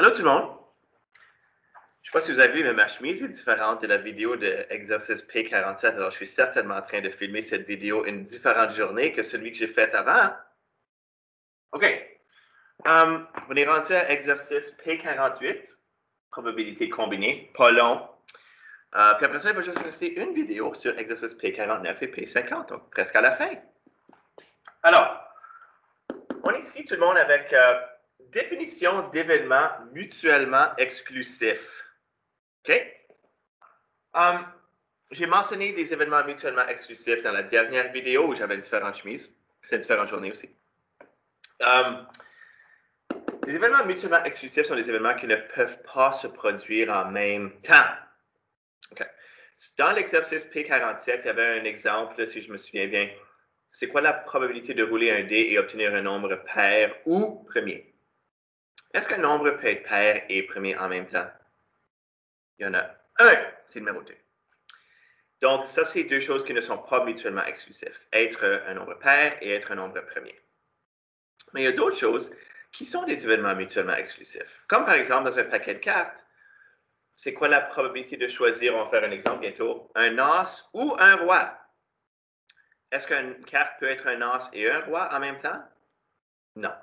Allô tout le monde. Je ne sais pas si vous avez vu, mais ma chemise est différente de la vidéo de exercice P47. Alors, je suis certainement en train de filmer cette vidéo une différente journée que celui que j'ai fait avant. OK. On est rendu à exercice P48, probabilité combinée, pas long. Puis après ça, il va juste rester une vidéo sur exercice P49 et P50, donc presque à la fin. Alors, on est ici tout le monde avec définition d'événements mutuellement exclusifs. OK? J'ai mentionné des événements mutuellement exclusifs dans la dernière vidéo où j'avais différentes chemises. C'est différentes journées aussi. Les événements mutuellement exclusifs sont des événements qui ne peuvent pas se produire en même temps. Okay. Dans l'exercice P47, il y avait un exemple, si je me souviens bien. C'est quoi la probabilité de rouler un dé et obtenir un nombre pair ou premier? Est-ce qu'un nombre peut être pair et premier en même temps? Il y en a un, c'est le numéro 2. Donc, ça, c'est deux choses qui ne sont pas mutuellement exclusives. Être un nombre pair et être un nombre premier. Mais il y a d'autres choses qui sont des événements mutuellement exclusifs. Comme par exemple, dans un paquet de cartes, c'est quoi la probabilité de choisir, on va faire un exemple bientôt, un as ou un roi? Est-ce qu'une carte peut être un as et un roi en même temps? Non.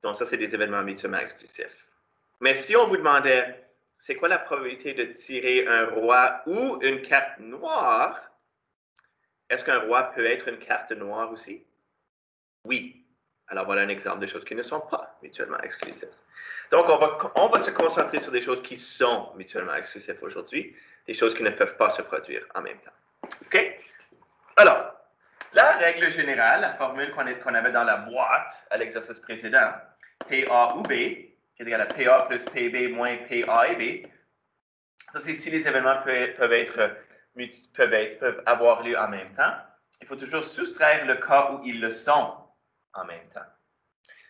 Donc, ça, c'est des événements mutuellement exclusifs. Mais si on vous demandait, c'est quoi la probabilité de tirer un roi ou une carte noire? Est-ce qu'un roi peut être une carte noire aussi? Oui. Alors, voilà un exemple de choses qui ne sont pas mutuellement exclusives. Donc, on va se concentrer sur des choses qui sont mutuellement exclusives aujourd'hui, des choses qui ne peuvent pas se produire en même temps. OK? Alors, la règle générale, la formule qu'on avait dans la boîte à l'exercice précédent, PA ou B, qui est égal à PA plus PB moins PA et B, ça c'est si les événements peuvent avoir lieu en même temps. Il faut toujours soustraire le cas où ils le sont en même temps.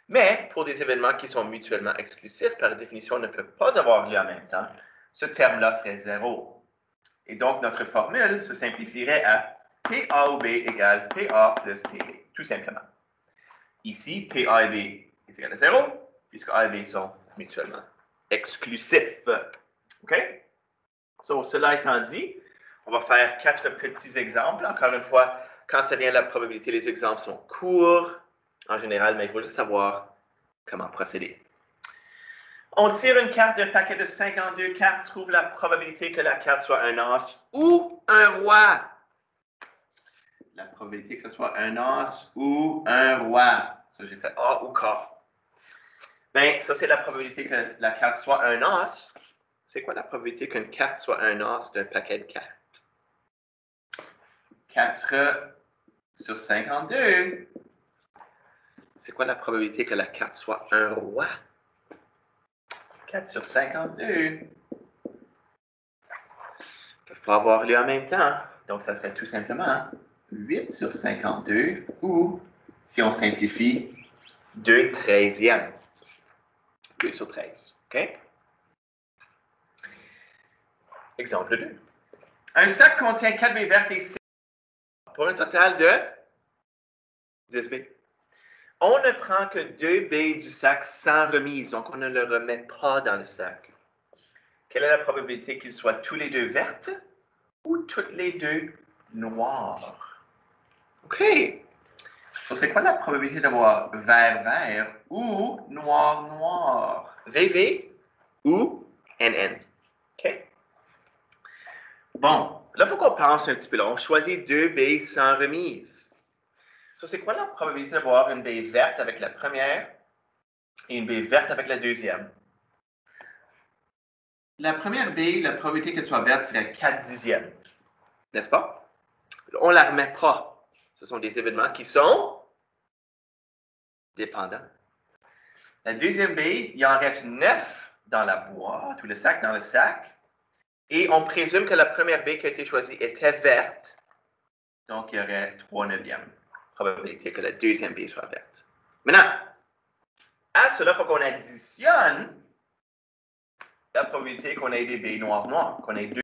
Mais pour des événements qui sont mutuellement exclusifs, par définition, ne peuvent pas avoir lieu en même temps, ce terme-là serait 0. Et donc, notre formule se simplifierait à PA ou B égale PA plus PB, tout simplement. Ici, PA et B est égal à 0, puisque A et B sont mutuellement exclusifs. OK? So, cela étant dit, on va faire 4 petits exemples. Encore une fois, quand ça vient de la probabilité, les exemples sont courts en général, mais il faut juste savoir comment procéder. On tire une carte d'un paquet de 52 cartes, trouve la probabilité que la carte soit un as ou un roi. La probabilité que ce soit un as ou un roi. Ça, j'ai fait A ou K. Bien, ça, c'est la probabilité que la carte soit un as. C'est quoi la probabilité qu'une carte soit un as d'un paquet de cartes? 4 sur 52. C'est quoi la probabilité que la carte soit un roi? 4 sur 52. Ils ne peuvent pas avoir lieu en même temps. Donc, ça serait tout simplement 8 sur 52 ou, si on simplifie, 2 treizièmes. 2 sur 13. OK? Exemple 2. Un sac contient 4 baies vertes et 6 pour un total de 10 baies. On ne prend que 2 baies du sac sans remise, donc on ne le remet pas dans le sac. Quelle est la probabilité qu'ils soient tous les deux vertes ou toutes les deux noires? OK. So, c'est quoi la probabilité d'avoir vert-vert ou noir-noir? VV ou NN? OK. Bon, là, il faut qu'on pense un petit peu. Là. On choisit 2 baies sans remise. So, c'est quoi la probabilité d'avoir une baie verte avec la première et une baie verte avec la deuxième? La première baie, la probabilité qu'elle soit verte serait 4 dixièmes. N'est-ce pas? On ne la remet pas. Ce sont des événements qui sont dépendants. La deuxième baie, il en reste 9 dans la boîte, ou le sac dans le sac. Et on présume que la première baie qui a été choisie était verte. Donc, il y aurait 3 neuvièmes probabilité que la deuxième baie soit verte. Maintenant, à cela, il faut qu'on additionne la probabilité qu'on ait des baies noires-noires, qu'on ait 2.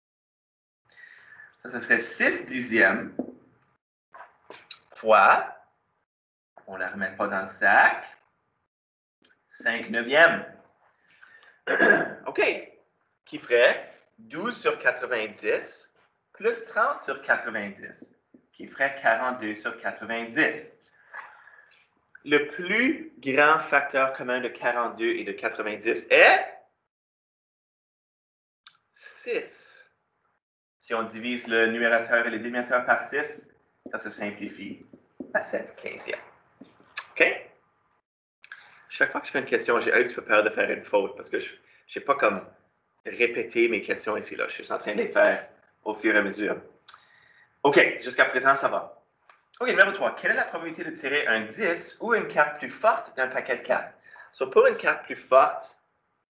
Ça serait 6 dixièmes fois, on ne la remet pas dans le sac, 5 neuvièmes. OK. Qui ferait 12 sur 90 plus 30 sur 90, qui ferait 42 sur 90. Le plus grand facteur commun de 42 et de 90 est 6. Si on divise le numérateur et le dénominateur par 6, ça se simplifie à 7/15e. OK? Chaque fois que je fais une question, j'ai un petit peu peur de faire une faute parce que je n'ai pas comme répété mes questions ici. Là. Je suis en train de les faire au fur et à mesure. OK, jusqu'à présent, ça va. OK, numéro 3. Quelle est la probabilité de tirer un 10 ou une carte plus forte d'un paquet de cartes? So, pour une carte plus forte,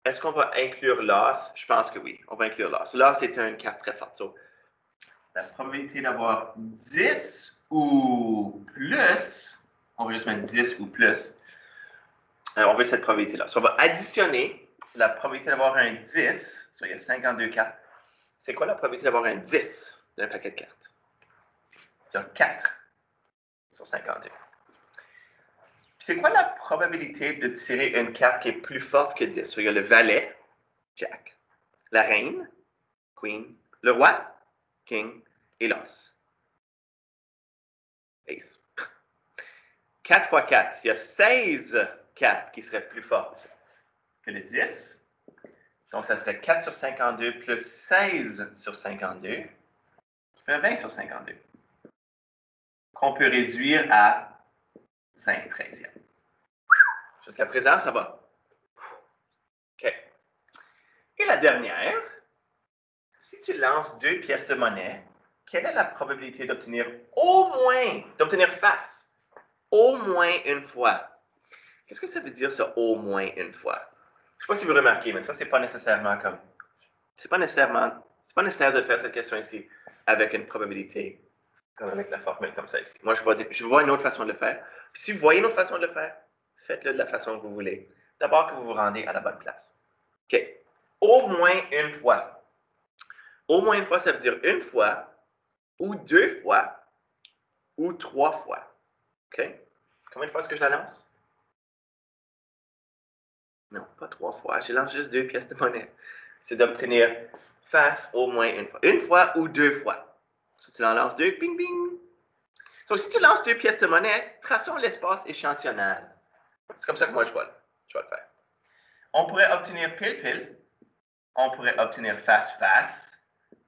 est-ce qu'on va inclure l'as? Je pense que oui, on va inclure l'as. L'as est une carte très forte. So, la probabilité d'avoir 10 ou plus, on va juste mettre 10 ou plus. On veut cette probabilité-là. So, on va additionner la probabilité d'avoir un 10. So, il y a 52 cartes. C'est quoi la probabilité d'avoir un 10 d'un paquet de cartes? Il y a 4 sur 52. C'est quoi la probabilité de tirer une carte qui est plus forte que 10? So, il y a le valet, Jack, la reine, Queen, le roi, King, et l'as. Ace. 4 fois 4, il y a 16 cartes qui seraient plus fortes que le 10. Donc, ça serait 4 sur 52 plus 16 sur 52, qui fait 20 sur 52, qu'on peut réduire à 5/13e. Jusqu'à présent, ça va. OK. Et la dernière, si tu lances 2 pièces de monnaie, quelle est la probabilité d'obtenir face au moins une fois? Qu'est-ce que ça veut dire, ça, au moins une fois? Je ne sais pas si vous remarquez, mais ça, c'est pas nécessairement comme... C'est pas nécessaire de faire cette question ici avec une probabilité, comme avec la formule comme ça ici. Moi, je vois une autre façon de le faire. Puis si vous voyez une autre façon de le faire, faites-le de la façon que vous voulez. D'abord que vous vous rendez à la bonne place. OK. Au moins une fois. Au moins une fois, ça veut dire une fois, ou 2 fois, ou 3 fois. OK? Combien de fois est-ce que je la lance? Non, pas 3 fois. Je lance juste 2 pièces de monnaie. C'est d'obtenir face au moins une fois. Une fois ou 2 fois. Si tu en lances 2, bing, bing. Donc, si tu lances 2 pièces de monnaie, traçons l'espace échantillonnal. C'est comme ça que moi, je vais le faire. On pourrait obtenir pile-pile. On pourrait obtenir face-face.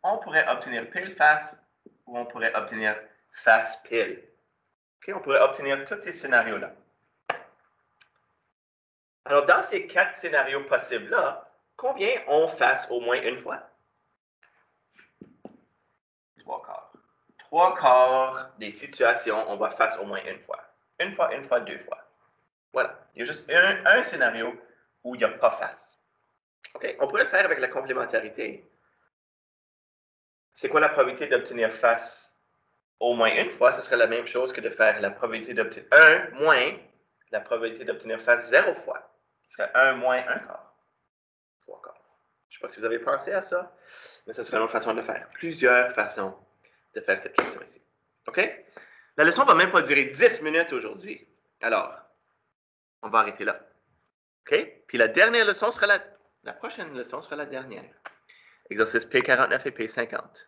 On pourrait obtenir pile-face. Ou on pourrait obtenir face-pile. Okay? On pourrait obtenir tous ces scénarios-là. Alors, dans ces 4 scénarios possibles-là, combien on face au moins une fois? 3 quarts. 3 quarts des situations, on va face au moins une fois. Une fois, 2 fois. Voilà. Il y a juste un scénario où il n'y a pas face. OK? On pourrait le faire avec la complémentarité. C'est quoi la probabilité d'obtenir face au moins une fois? Ce serait la même chose que de faire la probabilité d'obtenir 1 moins la probabilité d'obtenir face 0 fois. Ce serait 1 moins 1 quart. 3 quarts. Je ne sais pas si vous avez pensé à ça, mais ça serait une autre façon de le faire. Plusieurs façons de faire cette question ici. OK? La leçon ne va même pas durer 10 minutes aujourd'hui. Alors, on va arrêter là. OK? Puis la dernière leçon sera la prochaine leçon sera la dernière. Exercice P49 et P50.